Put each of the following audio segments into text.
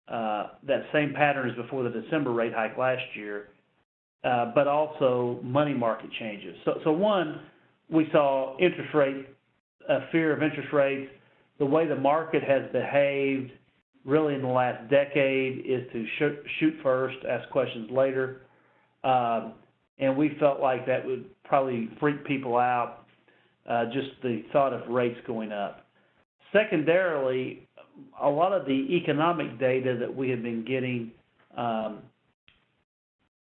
that same pattern as before the December rate hike last year, but also money market changes. So one, we saw interest rate, fear of interest rates. The way the market has behaved really in the last decade is to shoot first, ask questions later. And we felt like that would probably freak people out, just the thought of rates going up. Secondarily, a lot of the economic data that we have been getting was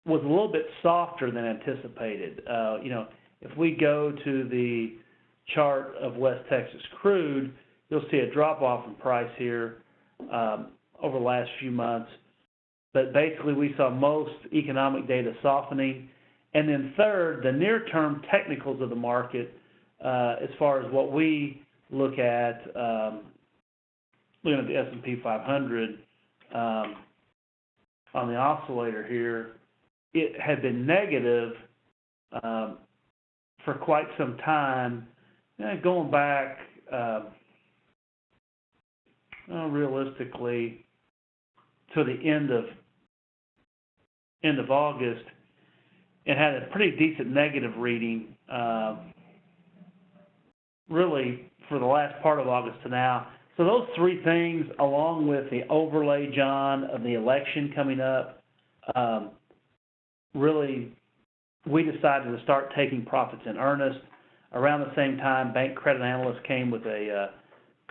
a little bit softer than anticipated. If we go to the chart of West Texas crude, you'll see a drop-off in price here over the last few months. But basically, we saw most economic data softening. And then third, the near-term technicals of the market, as far as what we look at, looking at the S&P 500 on the oscillator here, it had been negative for quite some time, going back realistically to the end of August. It had a pretty decent negative reading, really, for the last part of August to now. So those three things, along with the overlay, John, of the election coming up, really, we decided to start taking profits in earnest. Around the same time, bank credit analysts came with a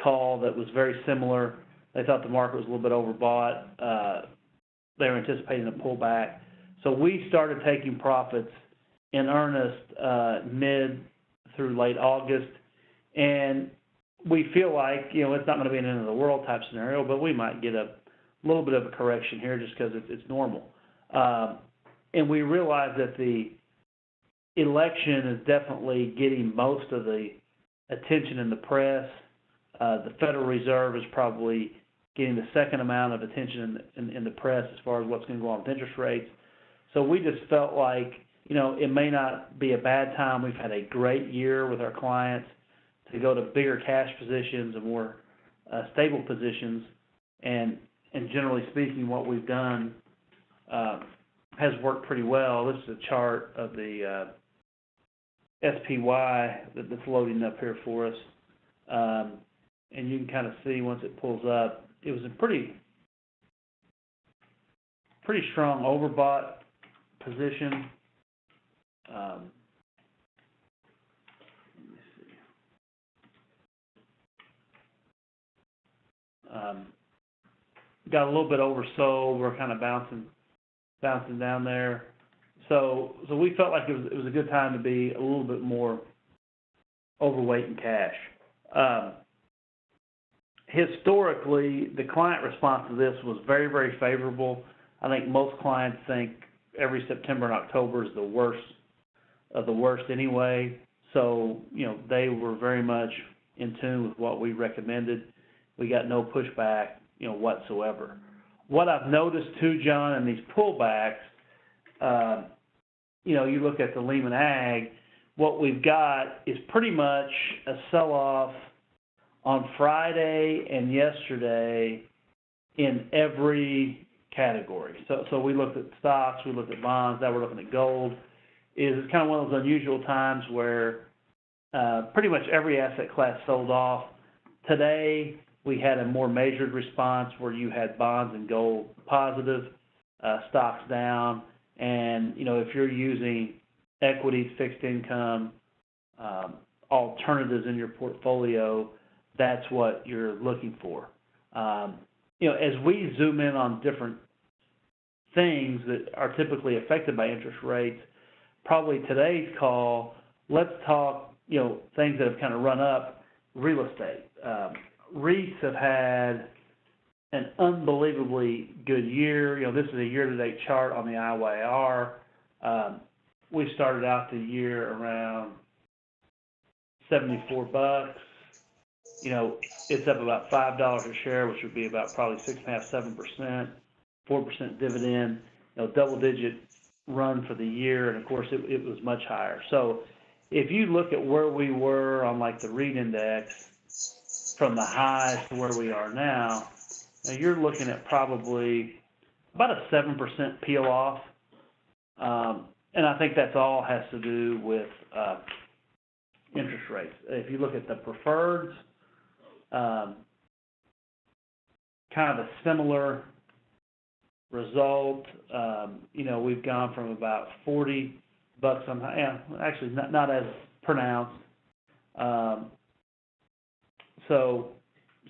call that was very similar. They thought the market was a little bit overbought. They were anticipating a pullback. So we started taking profits in earnest mid through late August. And we feel like, it's not going to be an end of the world type scenario, but we might get a little bit of a correction here just because it's normal. And we realize that the election is definitely getting most of the attention in the press. The Federal Reserve is probably getting the second amount of attention in the press as far as what's going to go on with interest rates. So we just felt like, it may not be a bad time. We've had a great year with our clients to go to bigger cash positions and more stable positions. And generally speaking, what we've done has worked pretty well. This is a chart of the SPY that's loading up here for us. And you can kind of see once it pulls up, it was a pretty strong overbought position. Let me see. Got a little bit oversold. We're kind of bouncing down there. So we felt like it was a good time to be a little bit more overweight in cash. Historically, the client response to this was very, very favorable. I think most clients think every September and October is the worst of the worst anyway. So, they were very much in tune with what we recommended. We got no pushback, whatsoever. What I've noticed too, John, in these pullbacks, you look at the Lehman Ag, what we've got is pretty much a sell-off on Friday and yesterday in every category. So we looked at stocks, we looked at bonds, now we're looking at gold. It's kind of one of those unusual times where pretty much every asset class sold off. Today, we had a more measured response where you had bonds and gold positive, stocks down, and, if you're using equities, fixed income, alternatives in your portfolio, that's what you're looking for. As we zoom in on different things that are typically affected by interest rates, probably today's call, let's talk, things that have kind of run up, real estate. REITs have had an unbelievably good year. This is a year-to-date chart on the IYR. We started out the year around $74. It's up about $5 a share, which would be about probably 6.5%, 7%, 4% dividend, double-digit run for the year, and of course it was much higher. So if you look at where we were on like the REIT index from the highs to where we are now, Now you're looking at probably about a 7% peel off. And I think that's all has to do with interest rates. If you look at the preferreds, kind of a similar result. We've gone from about $40 on, actually not as pronounced. So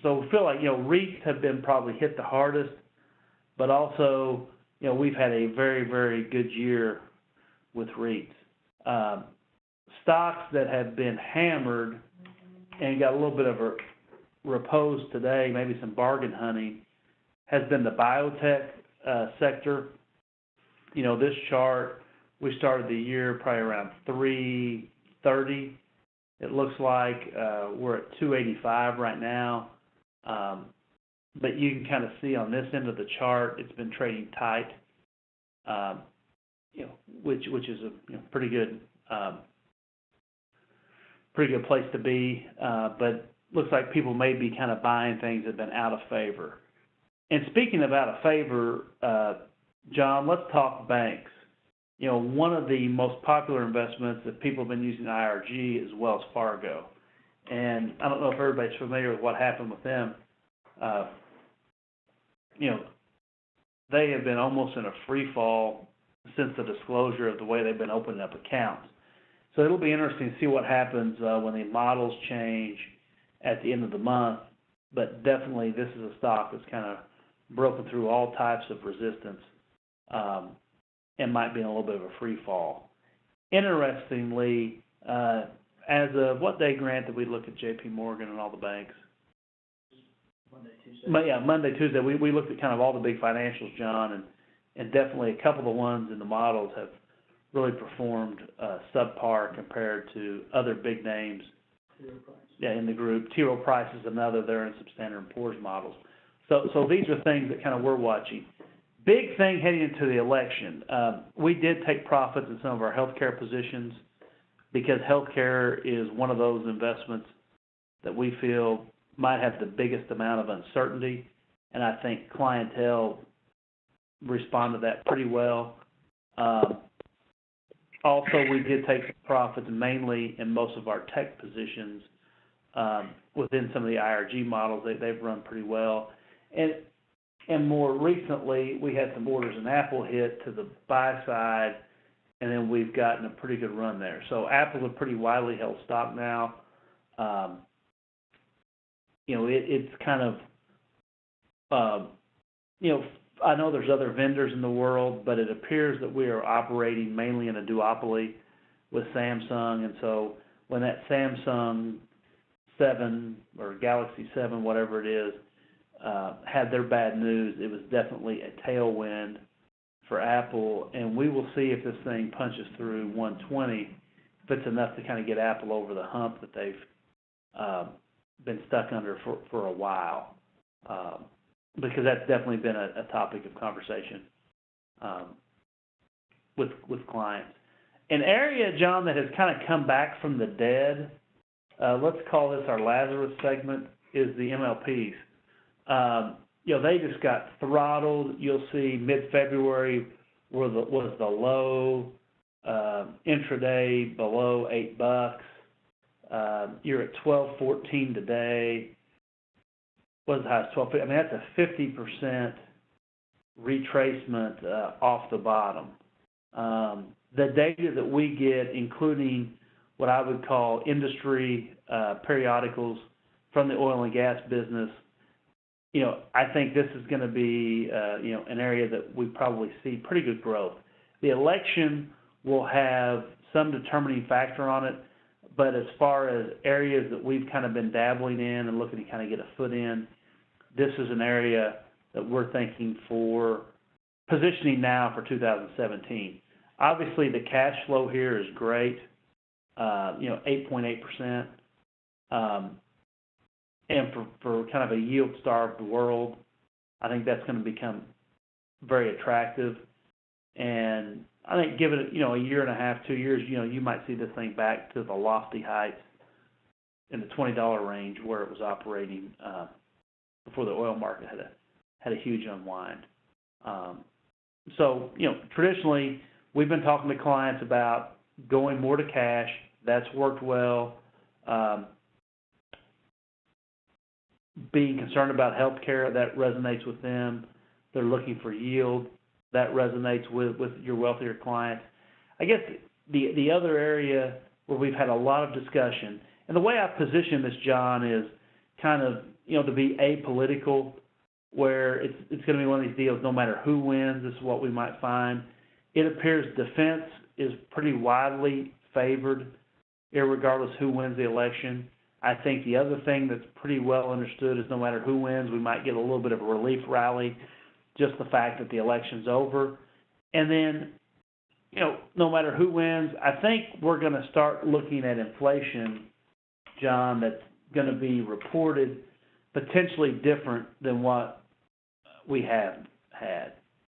we feel like, REITs have been probably hit the hardest, but also, we've had a very, very good year with REITs. Stocks that have been hammered and got a little bit of a repose today, maybe some bargain hunting, has been the biotech sector. This chart, we started the year probably around 330. It looks like we're at 285 right now. But you can kind of see on this end of the chart, it's been trading tight, which is a pretty good place to be. But looks like people may be kind of buying things that have been out of favor. And speaking of out of favor, John, let's talk banks. One of the most popular investments that people have been using IRG is Wells Fargo. And I don't know if everybody's familiar with what happened with them. They have been almost in a free fall since the disclosure of the way they've been opening up accounts. So it'll be interesting to see what happens when the models change at the end of the month. But definitely this is a stock that's kind of broken through all types of resistance and might be in a little bit of a free fall. Interestingly, as of what day, Grant, did we look at J.P. Morgan and all the banks? Monday, Tuesday. We looked at kind of all the big financials, John, and definitely a couple of the ones in the models have really performed subpar compared to other big names. In the group. T. Rowe Price is another. They're in some Standard & Poor's models. So these are things that kind of we're watching. Big thing heading into the election. We did take profits in some of our healthcare positions because healthcare is one of those investments that we feel might have the biggest amount of uncertainty, and I think clientele respond to that pretty well. Also, we did take some profits mainly in most of our tech positions within some of the IRG models. They've run pretty well. And more recently, we had some orders in Apple hit to the buy side, and then we've gotten a pretty good run there. So Apple's a pretty widely held stock now. It's kind of, I know there's other vendors in the world, but it appears that we are operating mainly in a duopoly with Samsung. And so when that Samsung 7 or Galaxy 7, whatever it is, had their bad news, it was definitely a tailwind for Apple. And we will see if this thing punches through 120, if it's enough to kind of get Apple over the hump that they've been stuck under for a while. Because that's definitely been a topic of conversation with clients. An area, John, that has kind of come back from the dead, let's call this our Lazarus segment, is the MLPs. They just got throttled. You'll see mid-February was the low, intraday below $8. You're at 12.14 today. Was as high as 12. I mean, that's a 50% retracement off the bottom. The data that we get, including what I would call industry periodicals from the oil and gas business, I think this is going to be, an area that we probably see pretty good growth. The election will have some determining factor on it, but as far as areas that we've kind of been dabbling in and looking to kind of get a foot in, this is an area that we're thinking for positioning now for 2017. Obviously, the cash flow here is great, 8.8%. And for kind of a yield-starved world, I think that's going to become very attractive. And I think give it, a year and a half, 2 years, you might see this thing back to the lofty heights in the $20 range where it was operating before the oil market had a huge unwind. So, traditionally, we've been talking to clients about going more to cash. That's worked well. Being concerned about health care, that resonates with them. They're looking for yield. That resonates with your wealthier clients. I guess the other area where we've had a lot of discussion, and the way I position this, John, is kind of, to be apolitical, where it's going to be one of these deals no matter who wins. This is what we might find. It appears defense is pretty widely favored, irregardless who wins the election. I think the other thing that's pretty well understood is no matter who wins, we might get a little bit of a relief rally, just the fact that the election's over. And then, no matter who wins, I think we're going to start looking at inflation, John, that's going to be reported potentially different than what we have had.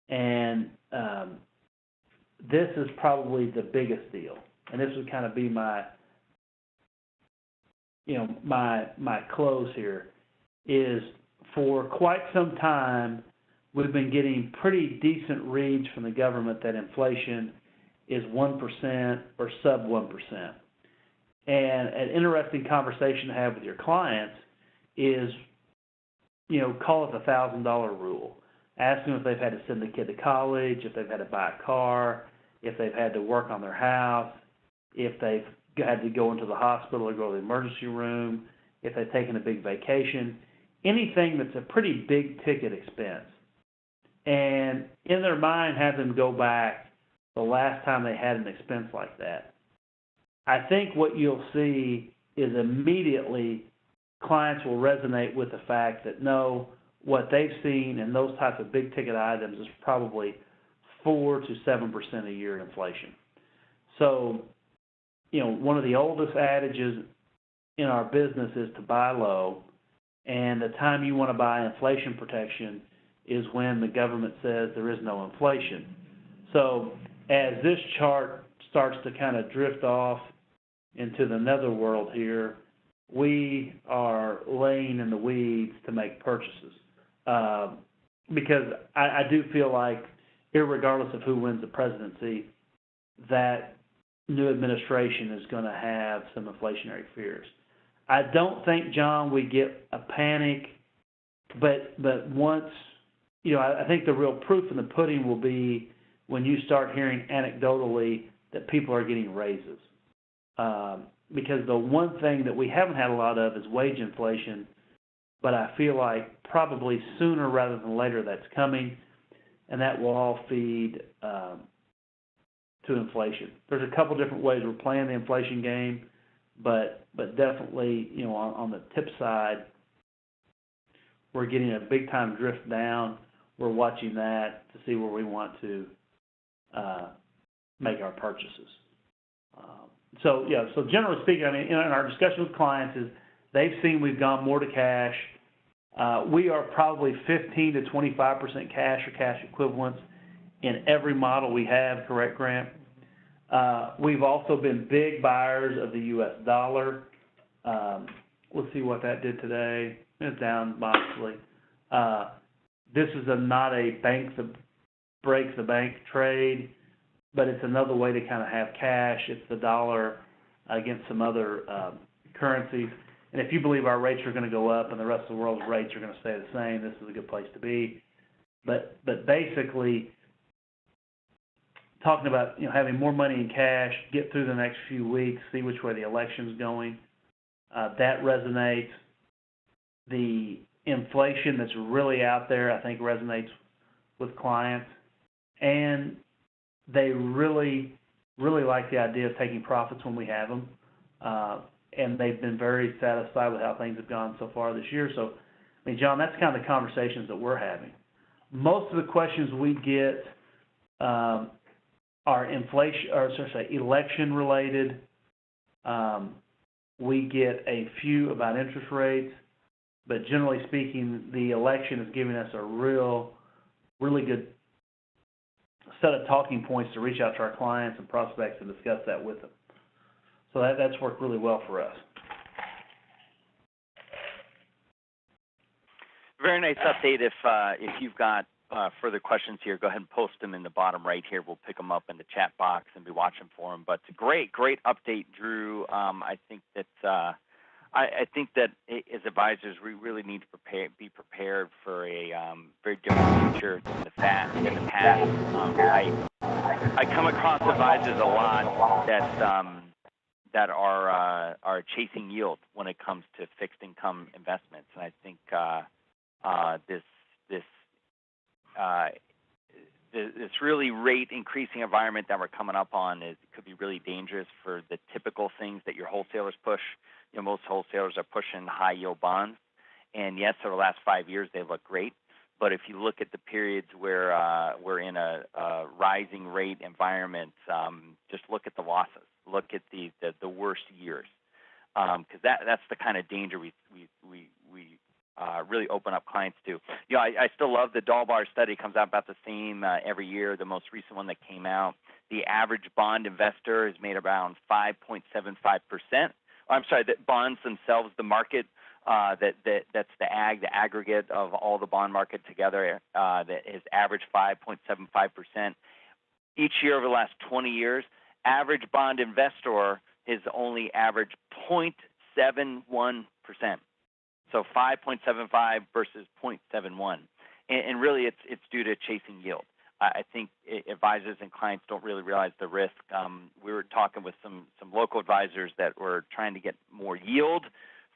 And this is probably the biggest deal. And this would kind of be my close here, is for quite some time we've been getting pretty decent reads from the government that inflation is 1% or sub 1%. And an interesting conversation to have with your clients is, call it the $1,000 rule. Ask them if they've had to send a kid to college, if they've had to buy a car, if they've had to work on their house, if they've had to go into the hospital or go to the emergency room, if they've taken a big vacation, anything that's a pretty big ticket expense. And in their mind, have them go back the last time they had an expense like that. I think what you'll see is immediately clients will resonate with the fact that no, what they've seen in those types of big ticket items is probably 4 to 7% a year in inflation. So, one of the oldest adages in our business is to buy low, and the time you want to buy inflation protection is when the government says there is no inflation. So as this chart starts to kind of drift off into the netherworld here, we are laying in the weeds to make purchases. Because I do feel like, irregardless of who wins the presidency, that new administration is going to have some inflationary fears. I don't think, John, we get a panic, but once, I think the real proof in the pudding will be when you start hearing anecdotally that people are getting raises. Because the one thing that we haven't had a lot of is wage inflation, but I feel like probably sooner rather than later that's coming, and that will all feed to inflation. There's a couple different ways we're playing the inflation game, but definitely, on the tip side, we're getting a big time drift down. We're watching that to see where we want to make our purchases. So generally speaking, in our discussion with clients is they've seen we've gone more to cash. We are probably 15 to 25% cash or cash equivalents in every model we have, correct, Grant? We've also been big buyers of the U.S. dollar. Let's see what that did today. It's down modestly. This is not a bank that breaks the bank trade, but it's another way to kind of have cash. It's the dollar against some other currencies. And if you believe our rates are going to go up and the rest of the world's rates are going to stay the same, this is a good place to be. But basically, talking about having more money in cash, get through the next few weeks, see which way the election's going, that resonates. The inflation that's really out there, I think, resonates with clients, and they really, really like the idea of taking profits when we have them, and they've been very satisfied with how things have gone so far this year. So, John, that's kind of the conversations that we're having. Most of the questions we get are election related. We get a few about interest rates, but generally speaking, the election is giving us a really good set of talking points to reach out to our clients and prospects and discuss that with them. So that's worked really well for us. Very nice update. If you've got further questions here, go ahead and post them in the bottom right here. We'll pick them up in the chat box and be watching for them. But great update, Drew. I think that as advisors, we really need to be prepared for a very different future than the past. I come across advisors a lot that are chasing yield when it comes to fixed income investments, and I think this really rate increasing environment that we're coming up on could be really dangerous for the typical things that your wholesalers push. You know, most wholesalers are pushing high yield bonds, and yes, over the last 5 years they look great. But if you look at the periods where we're in a rising rate environment, just look at the losses. Look at the worst years, because that's the kind of danger we really open up clients to. You know, I still love the Dalbar study. Comes out about the same every year. The most recent one that came out, the average bond investor has made around 5.75%. I'm sorry, the bonds themselves, the market, that's the aggregate of all the bond market together, that has averaged 5.75% each year over the last 20 years. Average bond investor has only averaged 0.71%. So 5.75 versus 0.71, and really it's due to chasing yield. I think advisors and clients don't really realize the risk. We were talking with some local advisors that were trying to get more yield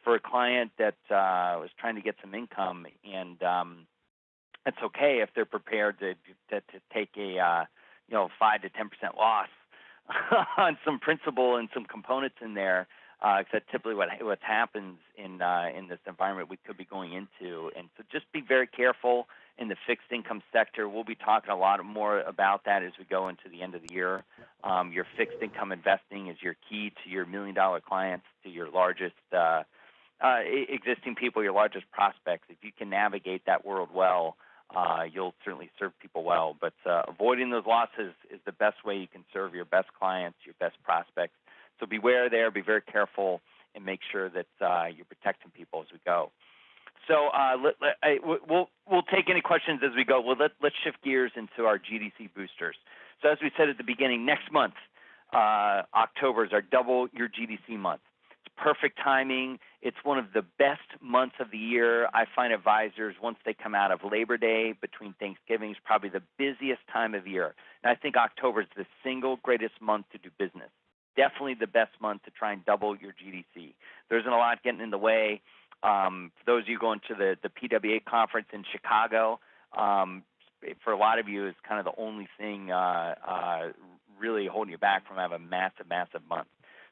for a client that was trying to get some income, and it's okay if they're prepared to take a 5 to 10% loss on some principal and some components in there. That's typically what happens in this environment we could be going into. And so just be very careful in the fixed income sector. We'll be talking a lot more about that as we go into the end of the year. Your fixed income investing is your key to your $1 million clients, to your largest existing people, your largest prospects. If you can navigate that world well, you'll certainly serve people well. But avoiding those losses is the best way you can serve your best clients, your best prospects. So beware there, be very careful, and make sure that you're protecting people as we go. So we'll take any questions as we go. Well, let's shift gears into our GDC boosters. So as we said at the beginning, next month, October is our Double Your GDC month. It's perfect timing. It's one of the best months of the year. I find advisors, once they come out of Labor Day, between Thanksgiving, is probably the busiest time of year. And I think October is the single greatest month to do business. Definitely the best month to try and double your GDC. There isn't a lot getting in the way. For those of you going to the PWA conference in Chicago, for a lot of you, it's kind of the only thing really holding you back from having a massive, massive month.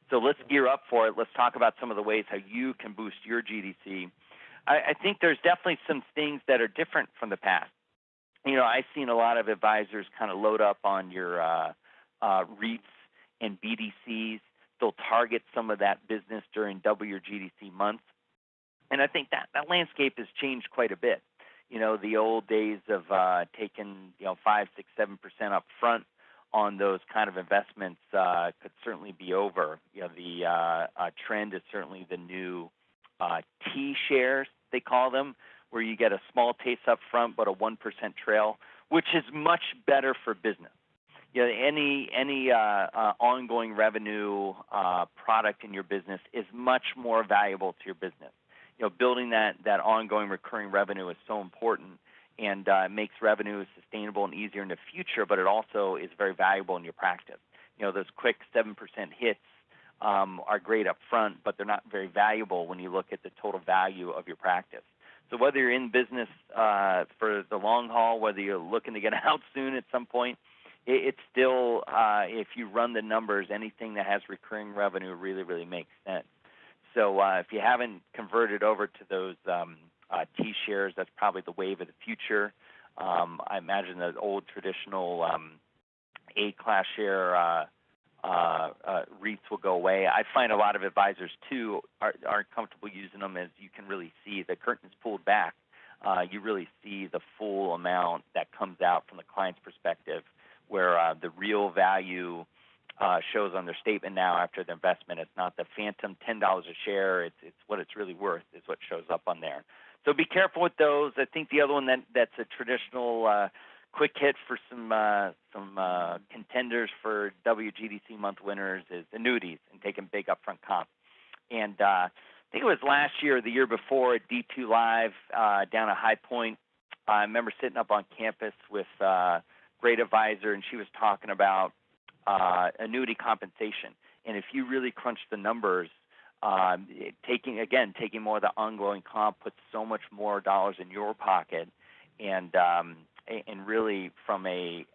So let's gear up for it. Let's talk about some of the ways how you can boost your GDC. I think there's definitely some things that are different from the past. You know, I've seen a lot of advisors kind of load up on your REITs and BDCs. They'll target some of that business during Double Your GDC month. And I think that landscape has changed quite a bit. You know, the old days of taking 5, 6, 7% up front on those kind of investments could certainly be over. You know, the trend is certainly the new T shares, they call them, where you get a small taste up front but a 1% trail, which is much better for business. You know, any ongoing revenue product in your business is much more valuable to your business. You know, building that ongoing recurring revenue is so important, and makes revenue sustainable and easier in the future, but it also is very valuable in your practice. You know, those quick 7% hits are great up front, but they're not very valuable when you look at the total value of your practice. So whether you're in business for the long haul, whether you're looking to get out soon at some point, it's still, if you run the numbers, anything that has recurring revenue really, really makes sense. So if you haven't converted over to those T shares, that's probably the wave of the future. I imagine the old traditional A-class share REITs will go away. I find a lot of advisors, too, aren't comfortable using them, as you can really see the curtains pulled back. You really see the full amount that comes out from the client's perspective, where the real value shows on their statement now after the investment. It's not the phantom $10 a share. It's what it's really worth is what shows up on there. So be careful with those. I think the other one that's a traditional quick hit for some contenders for WGDC month winners is annuities and taking big upfront comp. And I think it was last year or the year before at D2 Live down at High Point. I remember sitting up on campus with a great advisor, and she was talking about annuity compensation. And if you really crunch the numbers, taking more of the ongoing comp puts so much more dollars in your pocket, and really from a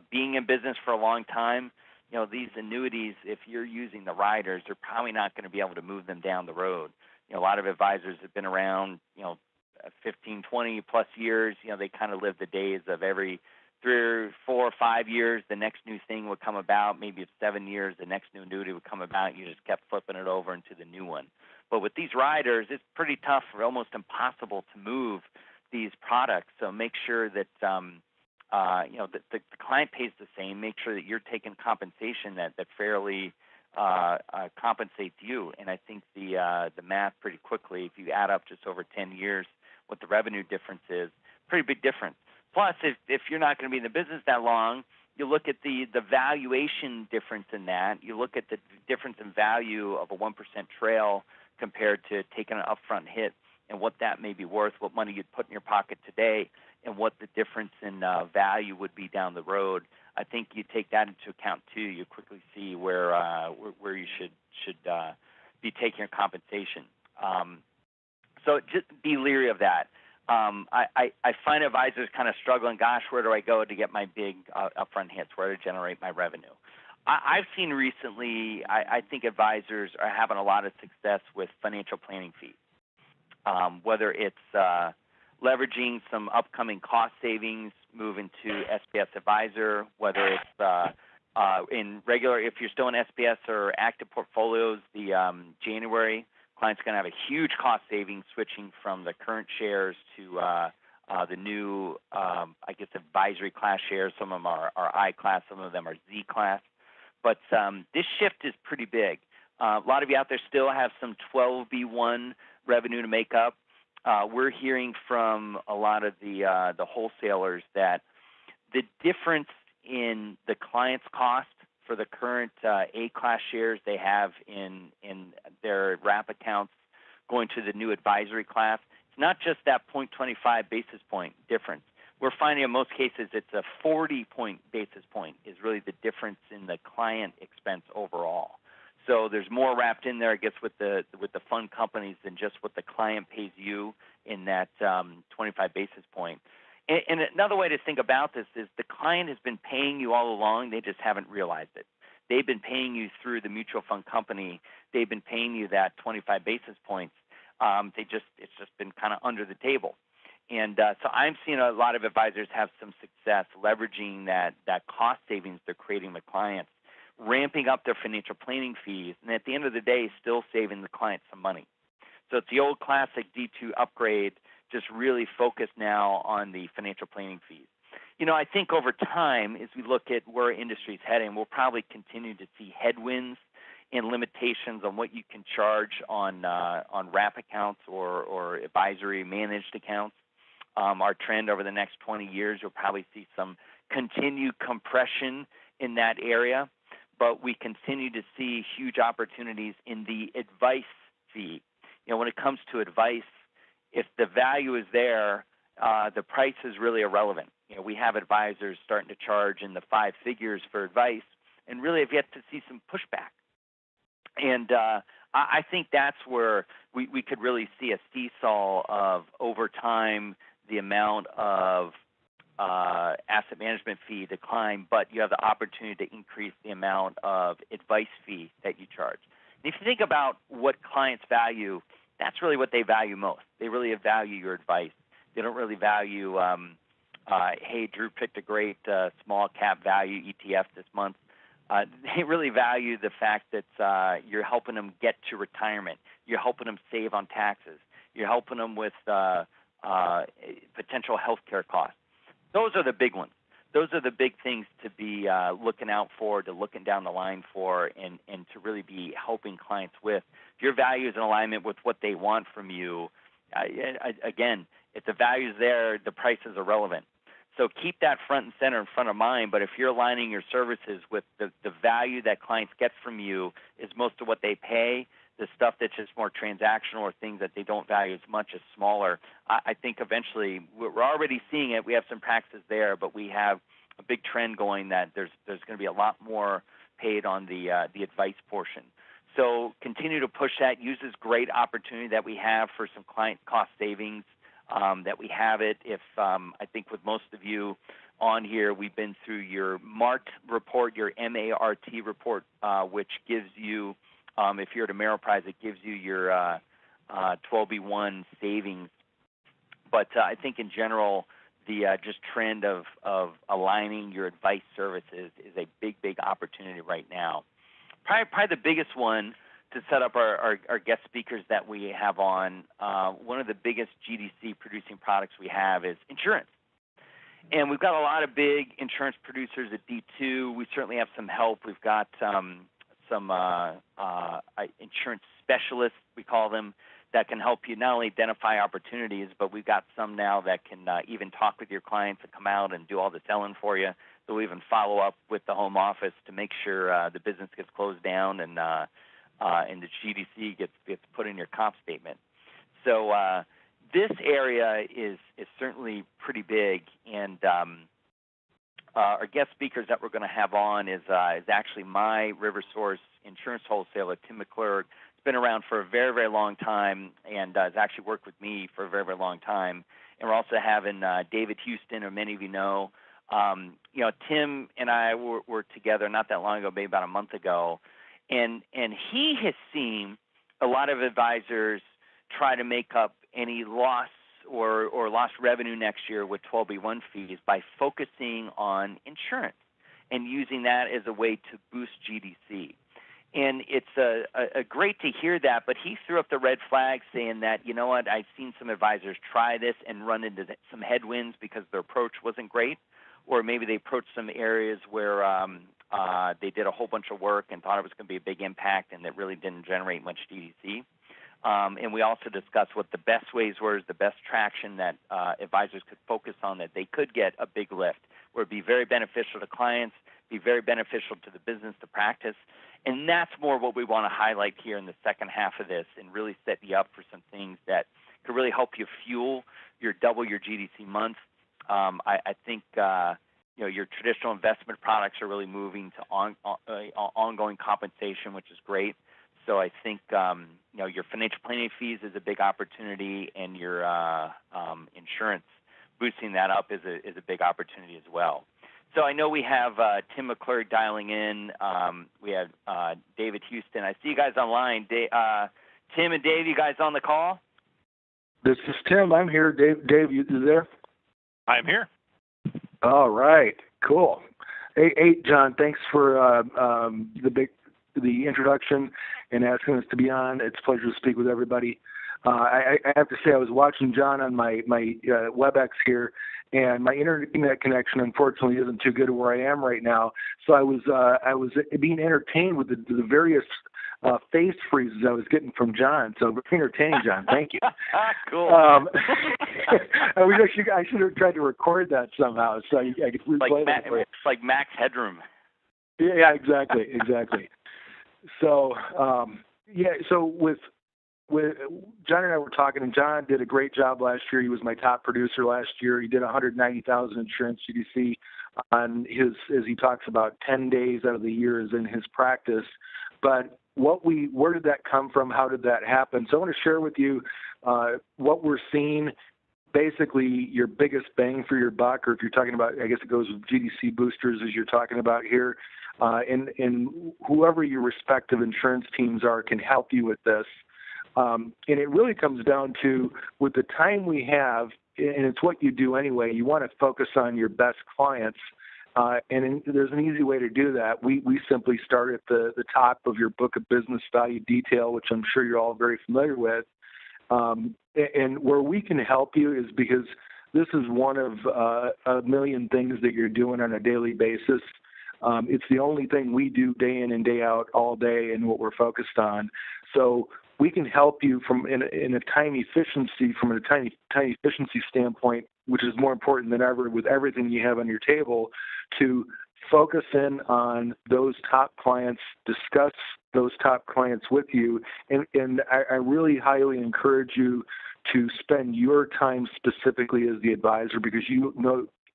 being in business for a long time, these annuities, if you're using the riders, they're probably not going to be able to move them down the road. A lot of advisors have been around, 15, 20 plus years. They kind of live the days of every 3 or 4 or 5 years, the next new thing would come about. Maybe it's 7 years, the next new annuity would come about. You just kept flipping it over into the new one. But with these riders, it's pretty tough or almost impossible to move these products. So make sure that that the client pays the same. Make sure that you're taking compensation that fairly compensates you. And I think the math pretty quickly, if you add up just over 10 years, what the revenue difference is, pretty big difference. Plus, if you're not going to be in the business that long, you look at the valuation difference in that. You look at the difference in value of a 1% trail compared to taking an upfront hit and what that may be worth, what money you'd put in your pocket today, and what the difference in value would be down the road. I think you take that into account too. You quickly see where you should be taking your compensation. So just be leery of that. I find advisors kind of struggling, gosh, where do I go to get my big upfront hits, where to generate my revenue? I've seen recently, I think advisors are having a lot of success with financial planning fees, whether it's leveraging some upcoming cost savings, moving to SPS Advisor, whether it's in regular, if you're still in SPS or active portfolios, the January, clients are going to have a huge cost savings switching from the current shares to the new, advisory class shares. Some of them are I class, some of them are Z class. But this shift is pretty big. A lot of you out there still have some 12B1 revenue to make up. We're hearing from a lot of the wholesalers that the difference in the client's cost for the current A-class shares they have in their wrap accounts going to the new advisory class, it's not just that 0.25 basis point difference. We're finding in most cases it's a 40-point basis point is really the difference in the client expense overall. So there's more wrapped in there, I guess, with the fund companies than just what the client pays you in that 25 basis point. And another way to think about this is the client has been paying you all along. They just haven't realized it. They've been paying you through the mutual fund company. They've been paying you that 25 basis points. It's just been kind of under the table. And so I'm seeing a lot of advisors have some success leveraging that cost savings they're creating with clients, ramping up their financial planning fees, and at the end of the day, still saving the client some money. So it's the old classic D2 upgrade, just really focused now on the financial planning fees. I think over time, as we look at where our industry is heading, we'll probably continue to see headwinds and limitations on what you can charge on wrap accounts or advisory managed accounts. Our trend over the next 20 years, you'll probably see some continued compression in that area, but we continue to see huge opportunities in the advice fee. When it comes to advice, if the value is there, the price is really irrelevant. We have advisors starting to charge in the 5 figures for advice, and really have yet to see some pushback. And I think that's where we could really see a seesaw of, over time, the amount of asset management fee decline, but you have the opportunity to increase the amount of advice fee that you charge. And if you think about what clients value, that's really what they value most. They really value your advice. They don't really value, hey, Drew picked a great small cap value ETF this month. They really value the fact that you're helping them get to retirement. You're helping them save on taxes. You're helping them with potential health care costs. Those are the big ones. Those are the big things to be looking out for, to looking down the line for, and to really be helping clients with. If your value is in alignment with what they want from you, Again, if the value's there, the price is irrelevant. So keep that front and center in front of mind. But if you're aligning your services with the value that clients get from you is most of what they pay, the stuff that's just more transactional or things that they don't value as much is smaller. I think eventually we're already seeing it. We have some practices there, but we have a big trend going that there's going to be a lot more paid on the advice portion. So continue to push that. Use this great opportunity that we have for some client cost savings. That we have it. If I think with most of you on here, we've been through your MART report, your M-A-R-T report, which gives you, if you're at Ameriprise, it gives you your 12B1 savings. But I think in general, the just trend of aligning your advice services is a big opportunity right now. Probably the biggest one to set up our guest speakers that we have on, one of the biggest GDC producing products we have is insurance. And we've got a lot of big insurance producers at D2. We certainly have some help. We've got some insurance specialists, we call them, that can help you not only identify opportunities, but we've got some now that can even talk with your clients and come out and do all the selling for you. So we even follow up with the home office to make sure the business gets closed down and the GDC gets put in your comp statement. So this area is certainly pretty big, and our guest speakers that we're going to have on is actually my RiverSource insurance wholesaler, Tim McClure. He's been around for a very long time and has actually worked with me for a very long time. And we're also having David Houston, who many of you know. Tim and I were together not that long ago, maybe about a month ago. And he has seen a lot of advisors try to make up any loss or lost revenue next year with 12B1 fees by focusing on insurance and using that as a way to boost GDC. And it's a great to hear that, but he threw up the red flag saying that, you know what, I've seen some advisors try this and run into some headwinds because their approach wasn't great, or maybe they approached some areas where they did a whole bunch of work and thought it was going to be a big impact and that really didn't generate much GDC. And we also discussed what the best ways were, the best traction that advisors could focus on, that they could get a big lift, where it'd be very beneficial to clients, be very beneficial to the business, to practice. And that's more what we want to highlight here in the second half of this and really set you up for some things that could really help you fuel your double your GDC month. I think your traditional investment products are really moving to ongoing compensation, which is great. So I think your financial planning fees is a big opportunity, and your insurance, boosting that up is a big opportunity as well. So I know we have Tim McClure dialing in. We have David Houston. I see you guys online. Tim and Dave, you guys on the call? This is Tim. I'm here. Dave, you there? I'm here. All right. Cool. Hey, John, thanks for the introduction and asking us to be on. It's a pleasure to speak with everybody. I have to say I was watching John on my WebEx here, and my internet connection unfortunately isn't too good where I am right now. So I was being entertained with the various face freezes I was getting from John. So very entertaining, John. Thank you. Cool. I should have tried to record that somehow so I could replay that. It's like Max Headroom. Yeah, exactly. So so with John and I were talking, and John did a great job last year. He was my top producer last year. He did 190,000 insurance GDC on his, as he talks about, 10 days out of the year is in his practice. But where did that come from? How did that happen? So I want to share with you what we're seeing. Basically, your biggest bang for your buck, or if you're talking about, I guess it goes with GDC boosters as you're talking about here, and whoever your respective insurance teams are can help you with this. And it really comes down to, with the time we have, and it's what you do anyway, you want to focus on your best clients. There's an easy way to do that. We simply start at the top of your book of business value detail, which I'm sure you're all very familiar with. And where we can help you is because this is one of a million things that you're doing on a daily basis. It's the only thing we do day in and day out all day and what we're focused on. So we can help you from a time efficiency standpoint, which is more important than ever with everything you have on your table, to focus in on those top clients, discuss those top clients with you, and I really highly encourage you to spend your time specifically as the advisor, because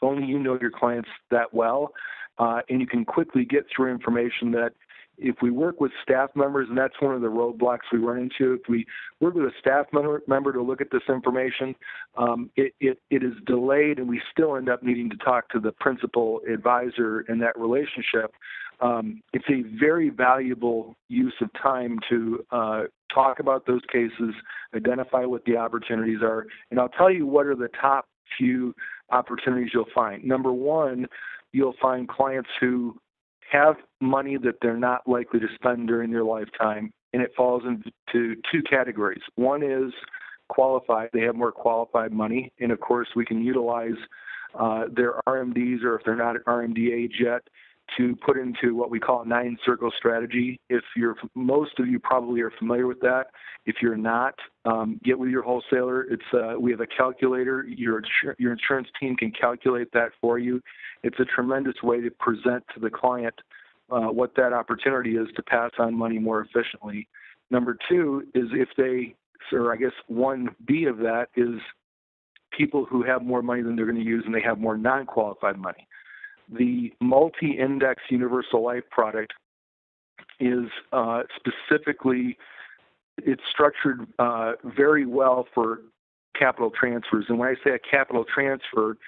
only you know your clients that well, and you can quickly get through information that if we work with staff members, and that's one of the roadblocks we run into, if we work with a staff member to look at this information, it is delayed, and we still end up needing to talk to the principal advisor in that relationship. It's a very valuable use of time to talk about those cases, identify what the opportunities are, and I'll tell you what are the top few opportunities you'll find. Number one, you'll find clients who have money that they're not likely to spend during their lifetime, and it falls into two categories. One is qualified. They have more qualified money, and of course we can utilize their RMDs, or if they're not at RMD age yet, to put into what we call a 9-circle strategy. Most of you probably are familiar with that. If you're not, get with your wholesaler. We have a calculator. Your insurance team can calculate that for you. It's a tremendous way to present to the client what that opportunity is to pass on money more efficiently. Number two is or I guess 1B of that is people who have more money than they're going to use, and they have more non-qualified money. The multi-index universal life product is it's structured very well for capital transfers. And when I say a capital transfer,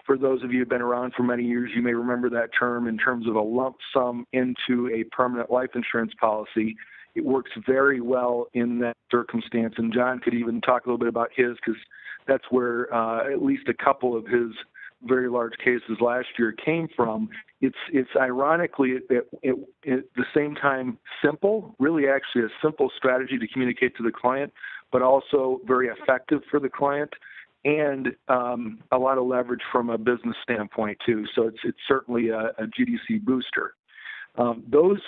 for those of you who have been around for many years, you may remember that term in terms of a lump sum into a permanent life insurance policy. It works very well in that circumstance. And John could even talk a little bit about his, because that's where at least a couple of his very large cases last year came from. It's ironically at the same time simple, really actually a simple strategy to communicate to the client, but also very effective for the client, and a lot of leverage from a business standpoint too. So it's certainly a GDC booster. Those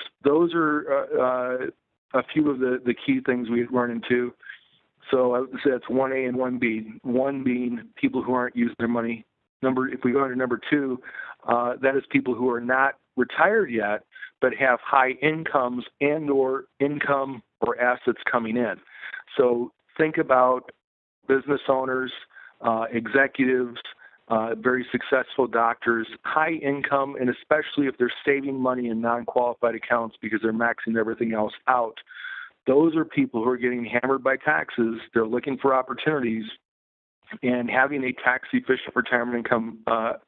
are a few of the key things we run into. So I would say that's 1A and 1B. 1 being people who aren't using their money. If we go into number 2, that is people who are not retired yet, but have high incomes or income or assets coming in. So think about business owners, executives, very successful doctors, high income, and especially if they're saving money in non-qualified accounts because they're maxing everything else out. Those are people who are getting hammered by taxes. They're looking for opportunities, and having a tax-efficient retirement income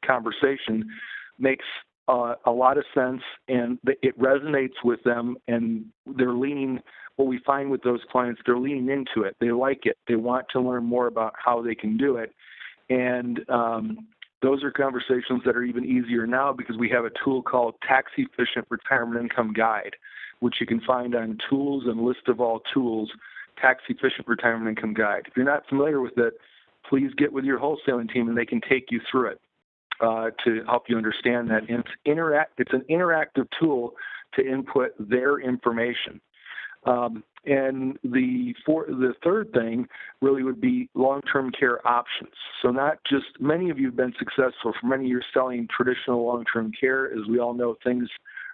conversation makes a lot of sense, and it resonates with them, and they're leaning. What we find with those clients, they're leaning into it. They like it. They want to learn more about how they can do it, and those are conversations that are even easier now because we have a tool called Tax Efficient Retirement Income Guide, which you can find on Tools and List of All Tools, Tax Efficient Retirement Income Guide. If you're not familiar with it, please get with your wholesaling team and they can take you through it to help you understand that. And it's an interactive tool to input their information. And the third thing really would be long-term care options. So not just, many of you have been successful for many years selling traditional long-term care. As we all know, things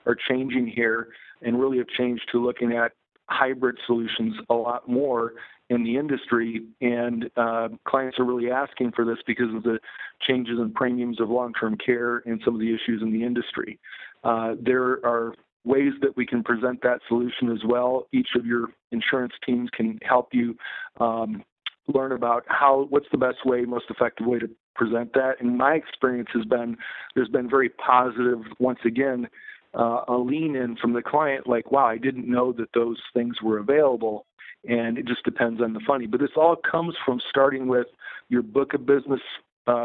are changing here and really have changed to looking at hybrid solutions a lot more in the industry, and clients are really asking for this because of the changes in premiums of long-term care and some of the issues in the industry. There are ways that we can present that solution as well. Each of your insurance teams can help you learn about what's the best way, most effective way to present that. And my experience has been, there's been very positive, once again, a lean in from the client, like, wow, I didn't know that those things were available. And it just depends on the funding. But this all comes from starting with your book of business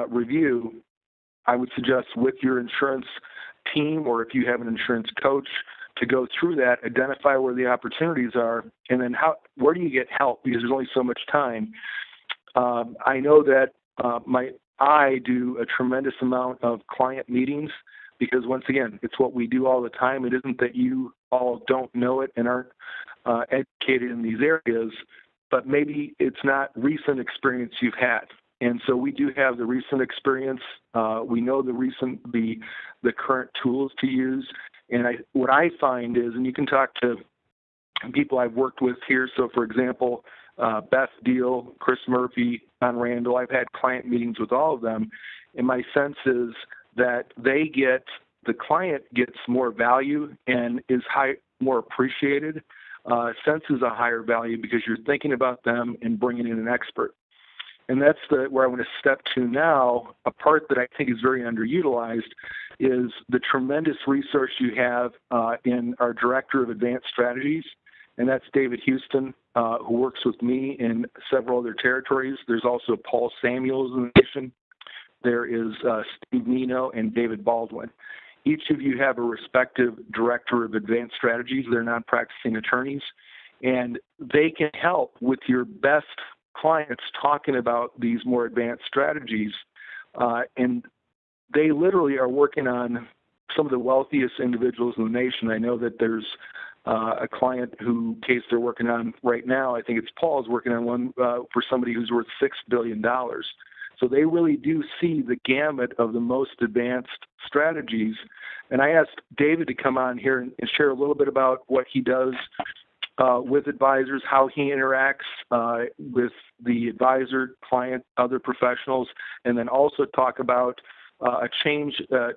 review. I would suggest with your insurance team, or if you have an insurance coach, to go through that, identify where the opportunities are, and then where do you get help, because there's only so much time. I know that I do a tremendous amount of client meetings, because once again, it's what we do all the time. It isn't that you all don't know it and aren't educated in these areas, but maybe it's not recent experience you've had. And so we do have the recent experience. We know the current tools to use. And what I find is, and you can talk to people I've worked with here. So, for example, Beth Deal, Chris Murphy, John Randall, I've had client meetings with all of them. And my sense is that the client gets more value and is more appreciated, senses a higher value because you're thinking about them and bringing in an expert. And that's where I want to step to now. A part that I think is very underutilized is the tremendous resource you have in our Director of Advanced Strategies, and that's David Houston, who works with me in several other territories. There's also Paul Samuels in the nation. There is Steve Nino and David Baldwin. Each of you have a respective Director of Advanced Strategies. They're non-practicing attorneys, and they can help with your best clients talking about these more advanced strategies, and they literally are working on some of the wealthiest individuals in the nation. I know that there's a client case they're working on right now. I think it's Paul's working on one for somebody who's worth $6 billion. So they really do see the gamut of the most advanced strategies. And I asked David to come on here and share a little bit about what he does with advisors, how he interacts with the advisor, client, other professionals, and then also talk about a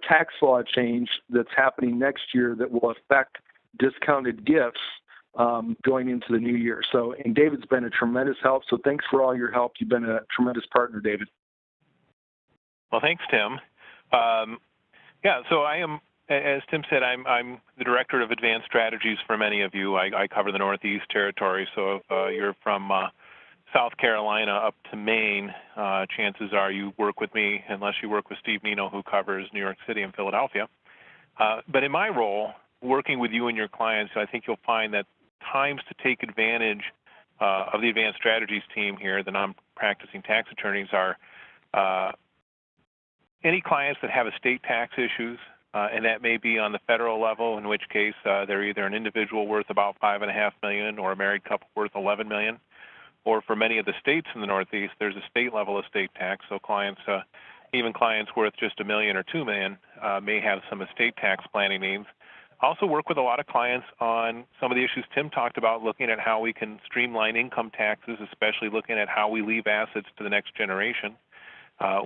tax law change that's happening next year that will affect discounted gifts going into the new year. And David's been a tremendous help, so thanks for all your help. You've been a tremendous partner, David. Well, thanks, Tim. So I am, as Tim said, I'm the Director of Advanced Strategies for many of you. I cover the Northeast Territory, so if you're from South Carolina up to Maine, chances are you work with me, unless you work with Steve Nino, who covers New York City and Philadelphia. But in my role, working with you and your clients, I think you'll find that times to take advantage of the Advanced Strategies team here, the non-practicing tax attorneys, are any clients that have estate tax issues, and that may be on the federal level, in which case they're either an individual worth about $5.5 million or a married couple worth $11 million. Or for many of the states in the Northeast, there's a state-level estate tax, so clients, even clients worth just $1 million or $2 million, may have some estate tax planning needs. I also work with a lot of clients on some of the issues Tim talked about, looking at how we can streamline income taxes, especially looking at how we leave assets to the next generation.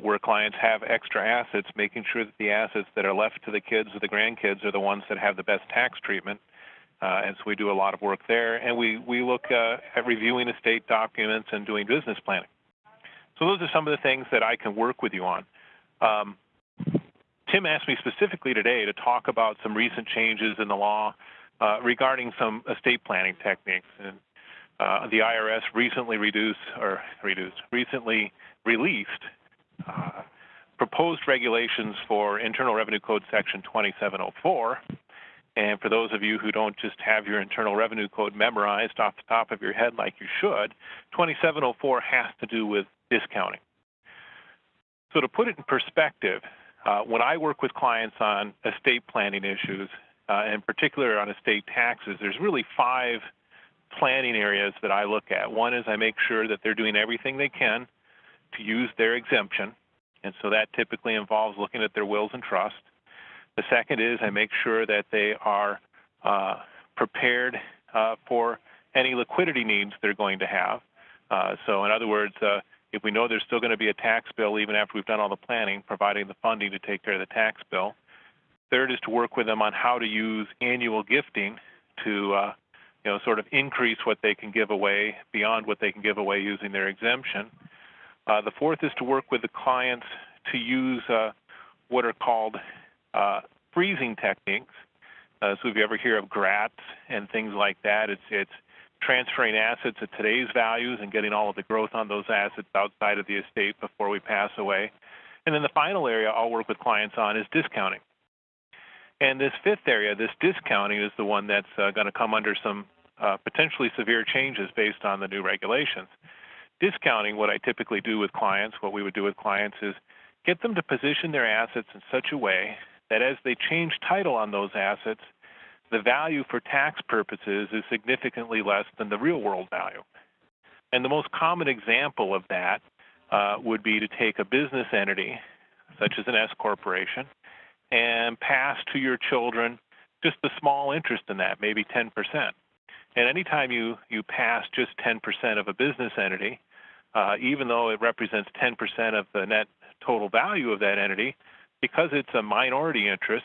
Where clients have extra assets, making sure that the assets that are left to the kids or the grandkids are the ones that have the best tax treatment. And so we do a lot of work there. And we look at reviewing estate documents and doing business planning. So those are some of the things that I can work with you on. Tim asked me specifically today to talk about some recent changes in the law regarding some estate planning techniques. And the IRS recently released proposed regulations for Internal Revenue Code Section 2704. And for those of you who don't just have your Internal Revenue Code memorized off the top of your head like you should, 2704 has to do with discounting. So to put it in perspective, when I work with clients on estate planning issues, in particular on estate taxes, there's really 5 planning areas that I look at. One is I make sure that they're doing everything they can to use their exemption, and so that typically involves looking at their wills and trusts. The second is I make sure that they are prepared for any liquidity needs they're going to have. So in other words, if we know there's still going to be a tax bill even after we've done all the planning, providing the funding to take care of the tax bill. Third is to work with them on how to use annual gifting to sort of increase what they can give away beyond what they can give away using their exemption. The fourth is to work with the clients to use what are called freezing techniques. So if you ever hear of GRATs and things like that, it's transferring assets at today's values and getting all of the growth on those assets outside of the estate before we pass away. And then the final area I'll work with clients on is discounting. And this fifth area, this discounting, is the one that's going to come under some potentially severe changes based on the new regulations. Discounting, what I typically do with clients, what we would do with clients, is get them to position their assets in such a way that as they change title on those assets, the value for tax purposes is significantly less than the real world value. And the most common example of that would be to take a business entity, such as an S corporation, and pass to your children just a small interest in that, maybe 10%. And anytime you pass just 10% of a business entity, even though it represents 10% of the net total value of that entity, because it's a minority interest,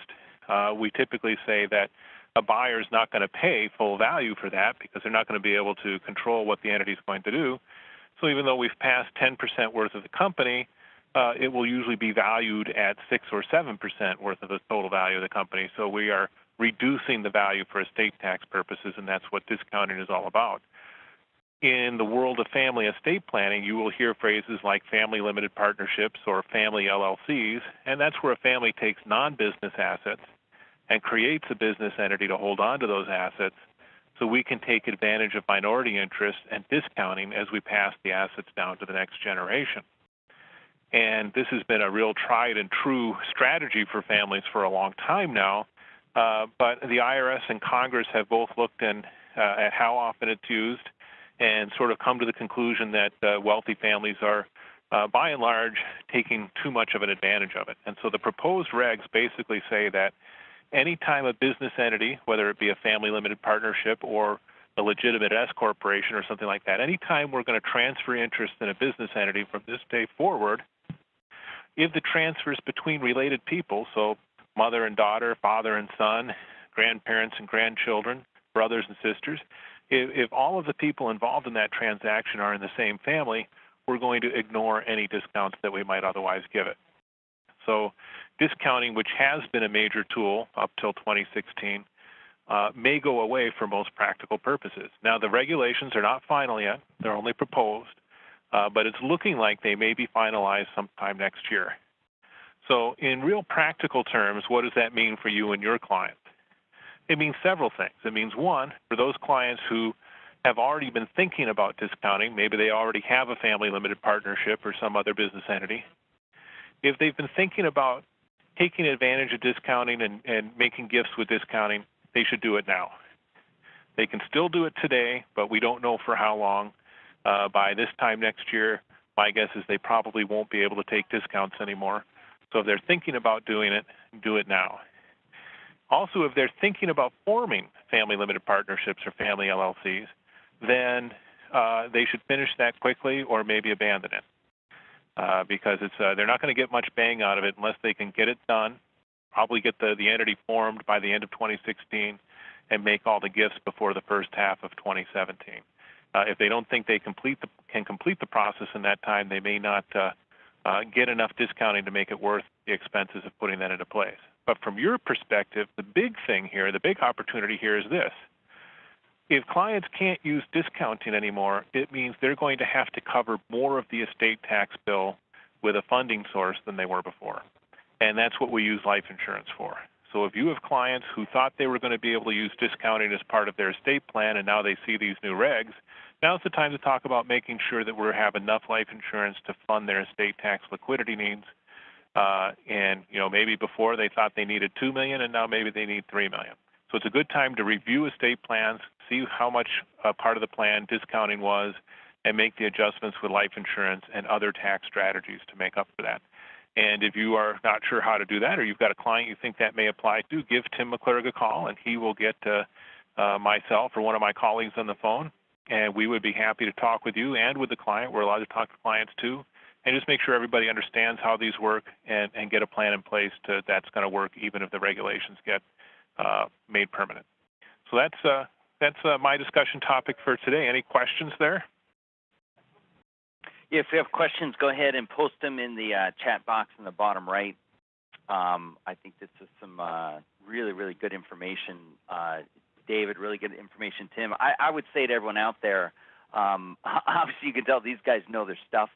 we typically say that a buyer is not going to pay full value for that because they're not going to be able to control what the entity is going to do. So even though we've passed 10% worth of the company, it will usually be valued at 6 or 7% worth of the total value of the company. So we are reducing the value for estate tax purposes, and that's what discounting is all about. In the world of family estate planning, you will hear phrases like family limited partnerships or family LLCs, and that's where a family takes non-business assets and creates a business entity to hold on to those assets so we can take advantage of minority interest and discounting as we pass the assets down to the next generation. And this has been a real tried and true strategy for families for a long time now, but the IRS and Congress have both looked at how often it's used and sort of come to the conclusion that wealthy families are, by and large, taking too much of an advantage of it. And so the proposed regs basically say that anytime a business entity, whether it be a family limited partnership or a legitimate S corporation or something like that, anytime we're going to transfer interest in a business entity from this day forward, if the transfer is between related people, so mother and daughter, father and son, grandparents and grandchildren, brothers and sisters, if all of the people involved in that transaction are in the same family, we're going to ignore any discounts that we might otherwise give it. So discounting, which has been a major tool up till 2016, may go away for most practical purposes. Now, the regulations are not final yet. They're only proposed, but it's looking like they may be finalized sometime next year. So in real practical terms, what does that mean for you and your client? It means several things. It means, one, for those clients who have already been thinking about discounting, maybe they already have a family limited partnership or some other business entity, if they've been thinking about taking advantage of discounting and making gifts with discounting, they should do it now. They can still do it today, but we don't know for how long. By this time next year, my guess is they probably won't be able to take discounts anymore. So if they're thinking about doing it, do it now. Also, if they're thinking about forming family limited partnerships or family LLCs, then they should finish that quickly or maybe abandon it. Because they're not going to get much bang out of it unless they can get it done, probably get the entity formed by the end of 2016, and make all the gifts before the first half of 2017. If they don't think they can complete the process in that time, they may not get enough discounting to make it worth the expenses of putting that into place. But from your perspective, the big thing here, the big opportunity here is this. If clients can't use discounting anymore, it means they're going to have to cover more of the estate tax bill with a funding source than they were before. And that's what we use life insurance for. So if you have clients who thought they were going to be able to use discounting as part of their estate plan and now they see these new regs, now's the time to talk about making sure that we have enough life insurance to fund their estate tax liquidity needs. And maybe before they thought they needed $2 million and now maybe they need $3 million. So it's a good time to review estate plans, see how much part of the plan discounting was, and make the adjustments with life insurance and other tax strategies to make up for that. And if you are not sure how to do that, or you've got a client you think that may apply to, give Tim McClurg a call, and he will get myself or one of my colleagues on the phone, and we would be happy to talk with you and with the client. We're allowed to talk to clients too, and just make sure everybody understands how these work and get a plan in place that's going to work even if the regulations get made permanent. So that's my discussion topic for today. Any questions there? If you have questions, go ahead and post them in the chat box in the bottom right. I think this is some really, really good information. David, really good information. Tim, I would say to everyone out there, obviously you can tell these guys know their stuff.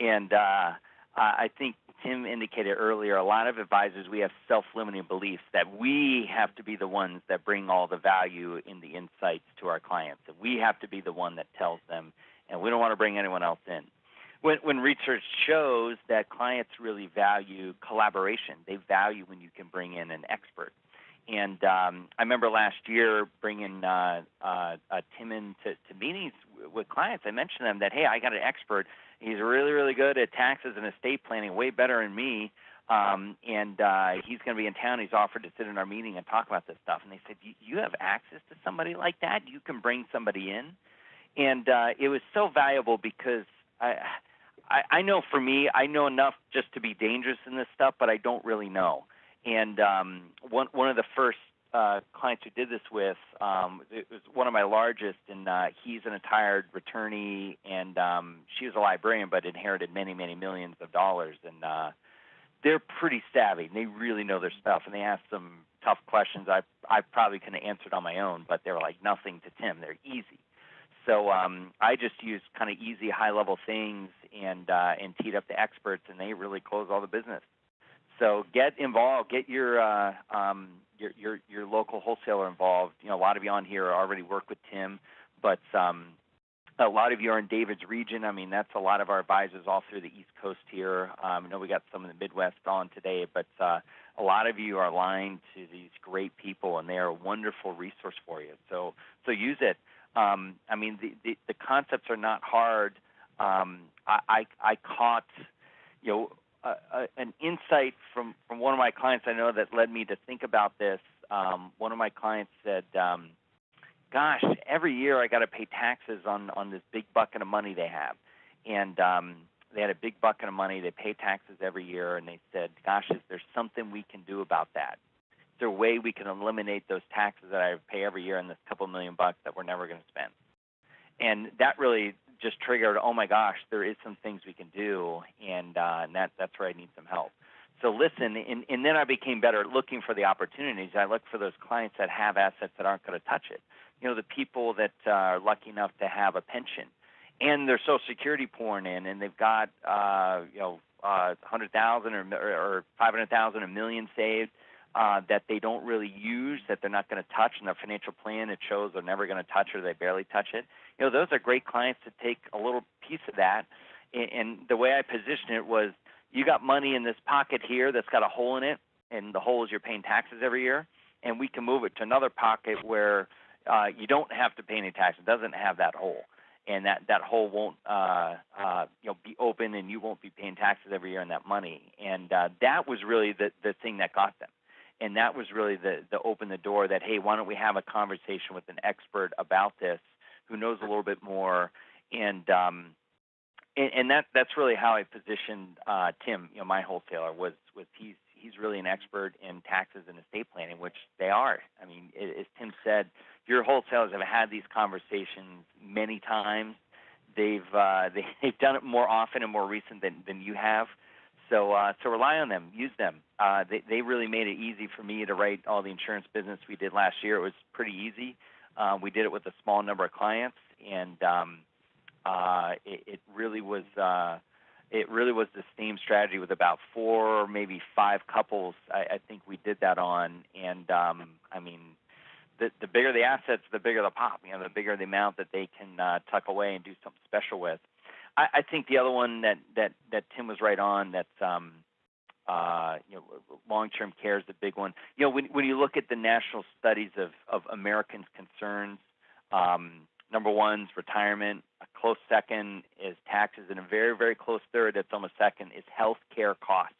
And I think Tim indicated earlier, a lot of advisors, we have self-limiting beliefs that we have to be the ones that bring all the value in the insights to our clients. That we have to be the one that tells them, and we don't want to bring anyone else in. When research shows that clients really value collaboration, they value when you can bring in an expert. And I remember last year bringing Tim in to meetings with clients. I mentioned to them that, hey, I got an expert. He's really, really good at taxes and estate planning, way better than me. And he's going to be in town. He's offered to sit in our meeting and talk about this stuff. And they said, you have access to somebody like that? You can bring somebody in? And it was so valuable because I know for me, I know enough just to be dangerous in this stuff, but I don't really know. And one of the first clients who did this with, it was one of my largest, and he's an retired attorney, and she was a librarian but inherited many, many millions of dollars. And they're pretty savvy, and they really know their stuff, and they asked some tough questions I probably couldn't have answered on my own, but they were like nothing to Tim. They're easy. So I just used kind of easy, high-level things and teed up the experts, and they really closed all the business. So get involved. Get your local wholesaler involved. You know, a lot of you on here already work with Tim, but a lot of you are in David's region. I mean, that's a lot of our advisors all through the East Coast here. I know we got some in the Midwest on today, but a lot of you are aligned to these great people, and they are a wonderful resource for you. So use it. I mean, the concepts are not hard. I caught, you know, an insight from one of my clients I know that led me to think about this. One of my clients said, gosh, every year I got to pay taxes on this big bucket of money they have. And they had a big bucket of money. They pay taxes every year, and they said, gosh, is there something we can do about that? Is there a way we can eliminate those taxes that I pay every year and this couple $1 million that we're never going to spend? And that really just triggered, oh my gosh, there is some things we can do, and that's where I need some help. So listen, and then I became better at looking for the opportunities. I look for those clients that have assets that aren't going to touch it. You know, the people that are lucky enough to have a pension, and their Social Security pouring in, and they've got 100,000 or 500,000, $1 million saved that they don't really use, that they're not going to touch in their financial plan. It shows they're never going to touch it, or they barely touch it. You know, those are great clients to take a little piece of that. And the way I positioned it was, you got money in this pocket here that's got a hole in it, and the hole is you're paying taxes every year, and we can move it to another pocket where you don't have to pay any tax. It doesn't have that hole, and that hole won't be open, and you won't be paying taxes every year on that money. And that was really the thing that got them. And that was really the open the door that, hey, why don't we have a conversation with an expert about this who knows a little bit more, and that's really how I positioned Tim, you know, my wholesaler, was he's really an expert in taxes and estate planning, which they are. I mean, as Tim said, your wholesalers have had these conversations many times. They've done it more often and more recent than you have. So rely on them, use them. They really made it easy for me to write all the insurance business we did last year. It was pretty easy. We did it with a small number of clients, and it really was the same strategy with about 4 or maybe 5 couples. I think we did that on, and I mean, the bigger the assets, the bigger the pop. You know, the bigger the amount that they can tuck away and do something special with. I think the other one that Tim was right on, that's long-term care is the big one. You know, when you look at the national studies of Americans' concerns, number one is retirement. A close second is taxes, and a very, very close third, that's almost second, is health care costs.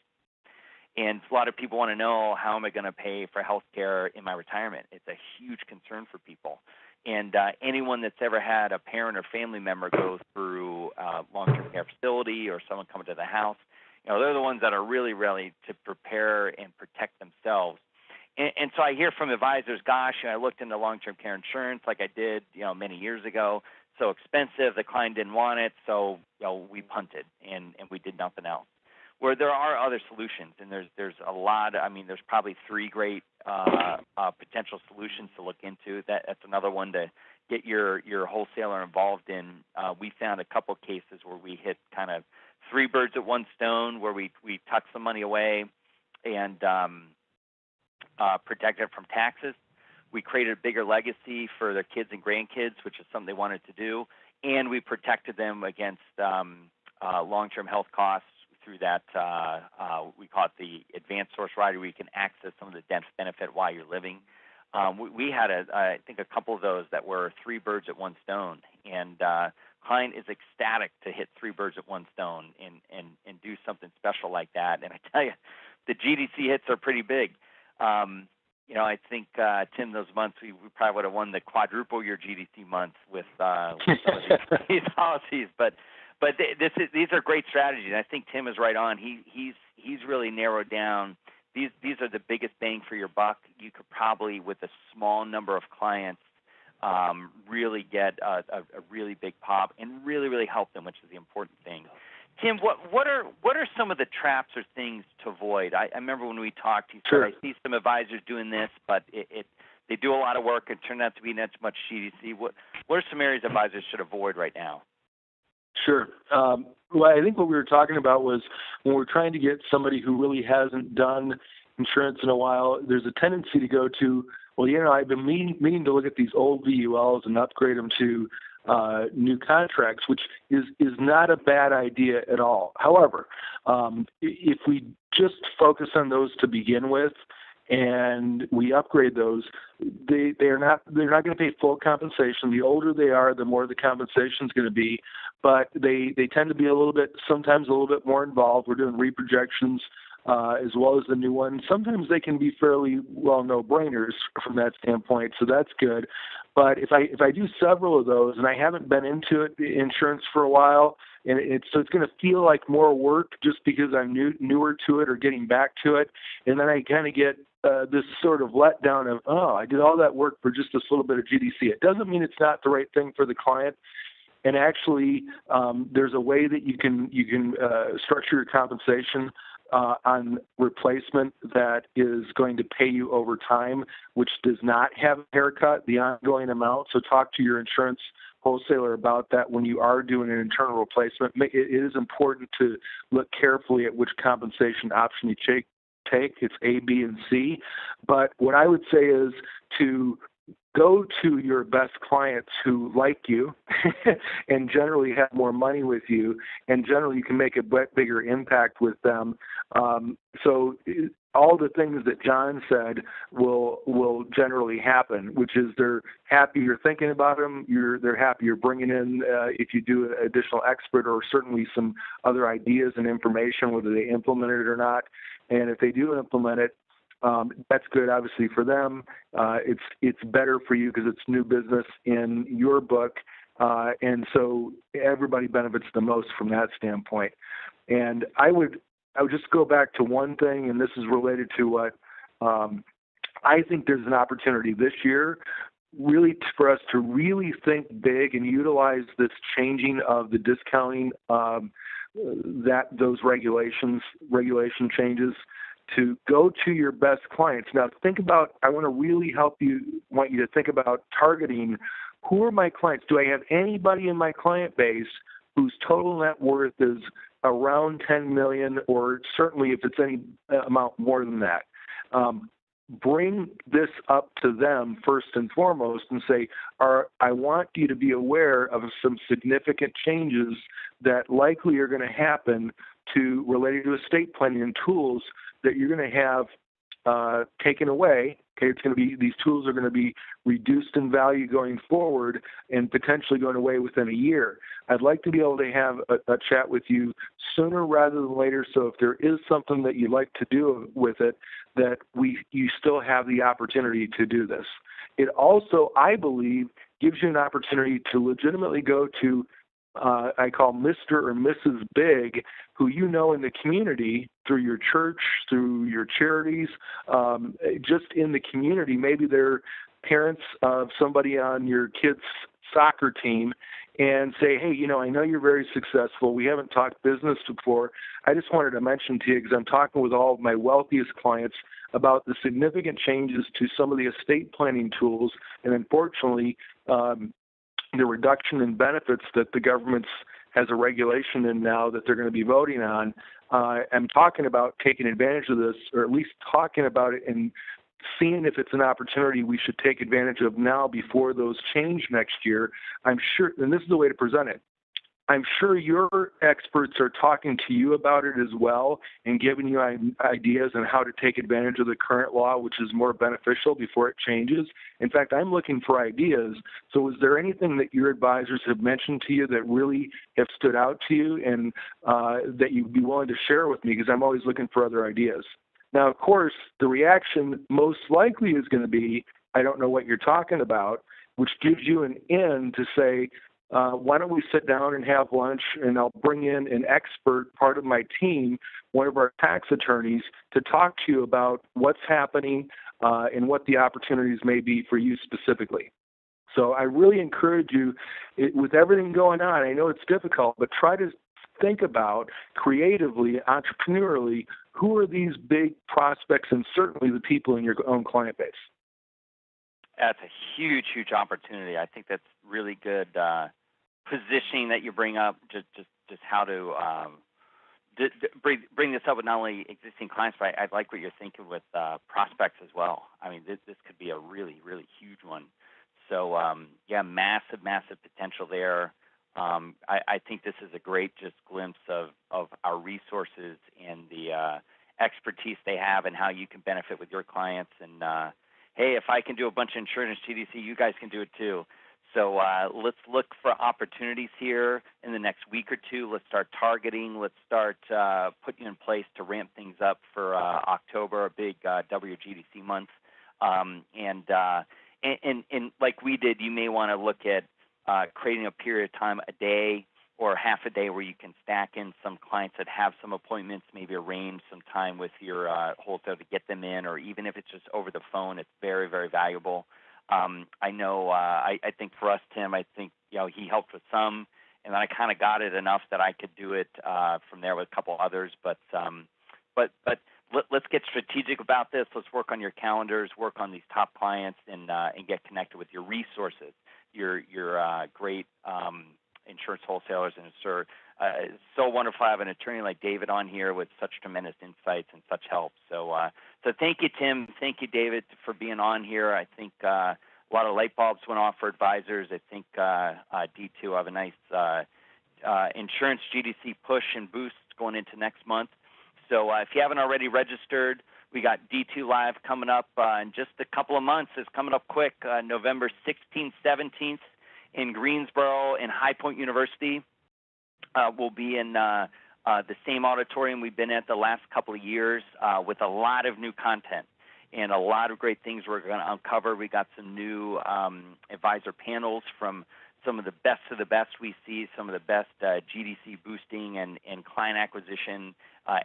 And a lot of people want to know, how am I going to pay for health care in my retirement? It's a huge concern for people. And anyone that's ever had a parent or family member go through long-term care facility, or someone coming to the house, you know, they're the ones that are really, really to prepare and protect themselves. And so I hear from advisors, gosh, I looked into long-term care insurance like I did, you know, many years ago. So expensive, the client didn't want it, so we punted and we did nothing else. Where there are other solutions, and there's a lot. I mean, there's probably 3 great potential solutions to look into. That's another one to get your wholesaler involved in. We found a couple cases where we hit kind of 3 birds at one stone, where we tucked some money away and protected it from taxes. We created a bigger legacy for their kids and grandkids, which is something they wanted to do, and we protected them against long-term health costs through that, we call it the advanced source rider, where you can access some of the death benefit while you're living. We had, I think, a couple of those that were 3 birds at one stone, and client is ecstatic to hit 3 birds at one stone and do something special like that. And I tell you, the GDC hits are pretty big. I think, Tim, those months we probably would have won the quadruple year GDC month with some of these policies. But these are great strategies. And I think Tim is right on. He's really narrowed down. These are the biggest bang for your buck. You could probably, with a small number of clients, really get a really big pop and really help them, which is the important thing. Tim, what are some of the traps or things to avoid? I remember when we talked, you said, I see some advisors doing this, but they do a lot of work and turn out to be not much GDC. What are some areas advisors should avoid right now? Sure. Well, I think what we were talking about was when we're trying to get somebody who really hasn't done insurance in a while, there's a tendency to go to, well, I've been meaning to look at these old VULs and upgrade them to new contracts, which is not a bad idea at all. However, if we just focus on those to begin with, and we upgrade those, they're not going to pay full compensation. The older they are, the more the compensation is going to be, but they tend to be sometimes a little bit more involved. We're doing reprojections as well as the new ones. Sometimes they can be fairly well no-brainers from that standpoint, so that's good. But if I do several of those and I haven't been into insurance for a while, and it's going to feel like more work just because I'm newer to it or getting back to it, and then I kind of get this sort of letdown of, I did all that work for just this little bit of GDC. It doesn't mean it's not the right thing for the client. And actually, there's a way that you can structure your compensation on replacement that is going to pay you over time, which does not have a haircut, the ongoing amount. So talk to your insurance wholesaler about that when you are doing an internal replacement. It is important to look carefully at which compensation option you take. It's A, B, and C. But what I would say is to go to your best clients who like you and generally have more money with you, and generally you can make a bigger impact with them. So all the things that John said will generally happen, which is they're happy you're thinking about them. They're happy you're bringing in, if you do an additional expert or certainly some other ideas and information, whether they implement it or not. And if they do implement it, that's good, obviously, for them. It's better for you because it's new business in your book, and so everybody benefits the most from that standpoint. And I would just go back to one thing, and this is related to what I think there's an opportunity this year, really for us to really think big and utilize this changing of the discounting, those regulation changes, to go to your best clients. Now I want to really want you to think about targeting, who are my clients? Do I have anybody in my client base whose total net worth is around $10 million, or certainly if it's any amount more than that? Bring this up to them first and foremost and say, I want you to be aware of some significant changes that likely are going to happen related to estate planning and tools that you're going to have taken away. Okay, these tools are going to be reduced in value going forward and potentially going away within a year. I'd like to be able to have a chat with you sooner rather than later. So if there is something that you'd like to do with it, that you still have the opportunity to do this. It also, I believe, gives you an opportunity to legitimately go to I call Mr. or Mrs. Big, who you know in the community through your church, through your charities, just in the community. Maybe they're parents of somebody on your kid's soccer team, and say, hey, I know you're very successful. We haven't talked business before. I just wanted to mention to you, because I'm talking with all of my wealthiest clients about the significant changes to some of the estate planning tools, and unfortunately, the reduction in benefits that the government has a regulation in now that they're going to be voting on. I'm talking about taking advantage of this, or at least talking about it and seeing if it's an opportunity we should take advantage of now before those change next year. I'm sure, and this is the way to present it. I'm sure your experts are talking to you about it as well and giving you ideas on how to take advantage of the current law, which is more beneficial before it changes. In fact, I'm looking for ideas. So is there anything that your advisors have mentioned to you that really have stood out to you and that you'd be willing to share with me? Because I'm always looking for other ideas. Now, of course, the reaction most likely is going to be, I don't know what you're talking about, which gives you an in to say, why don't we sit down and have lunch, and I'll bring in an expert, part of my team, one of our tax attorneys, to talk to you about what's happening and what the opportunities may be for you specifically. So I really encourage you, with everything going on, I know it's difficult, but try to think about creatively, entrepreneurially, who are these big prospects and certainly the people in your own client base. That's a huge, huge opportunity. I think that's really good positioning that you bring up, just how to bring this up with not only existing clients, but I like what you're thinking with prospects as well. I mean, this could be a really, really huge one. So, yeah, massive, massive potential there. I think this is a great just glimpse of our resources and the expertise they have and how you can benefit with your clients. And, hey, if I can do a bunch of insurance GDC, you guys can do it too. So let's look for opportunities here in the next week or two. Let's start targeting. Let's start putting in place to ramp things up for October, a big WGDC month. And like we did, you may want to look at creating a period of time, a day or half a day, where you can stack in some clients that have some appointments, maybe arrange some time with your wholesaler to get them in, or even if it's just over the phone, it's very, very valuable. I know, I think for us, Tim, I think, he helped with some, and then I kind of got it enough that I could do it from there with a couple others. But let's get strategic about this. Let's work on your calendars, work on these top clients, and get connected with your resources, your great insurance wholesalers. And it's so wonderful to have an attorney like David on here with such tremendous insights and such help. So thank you, Tim. Thank you, David, for being on here. I think a lot of light bulbs went off for advisors. I think D2 will have a nice insurance GDC push and boost going into next month. So if you haven't already registered, we got D2 Live coming up in just a couple of months. It's coming up quick, November 16th, 17th in Greensboro and High Point University. We'll be in the same auditorium we've been at the last couple of years with a lot of new content and a lot of great things we're going to uncover. We got some new advisor panels from some of the best we see, some of the best GDC boosting and client acquisition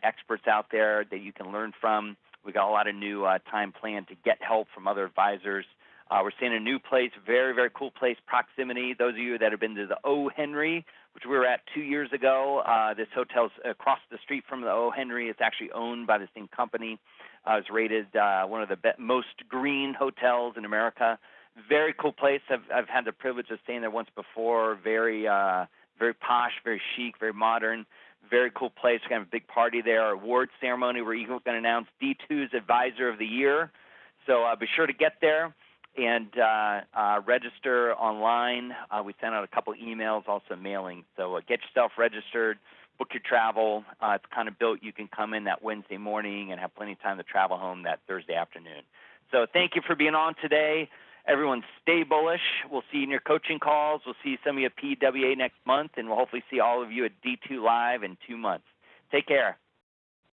experts out there that you can learn from. We got a lot of new time planned to get help from other advisors. We're seeing a new place, very, very cool place, proximity. Those of you that have been to the O. Henry, which we were at 2 years ago, this hotel's across the street from the O. Henry. It's actually owned by the same company. It's rated one of the most green hotels in America. Very cool place. I've had the privilege of staying there once before. Very, very posh, very chic, very modern. Very cool place. We're going to have a big party there. Our award ceremony, we're even going to announce D2's Advisor of the Year. So be sure to get there and register online. We sent out a couple emails, also mailing. So get yourself registered, book your travel. It's kind of built. You can come in that Wednesday morning and have plenty of time to travel home that Thursday afternoon. So thank you for being on today. Everyone stay bullish. We'll see you in your coaching calls. We'll see some of you at PWA next month, and we'll hopefully see all of you at D2 Live in 2 months. Take care.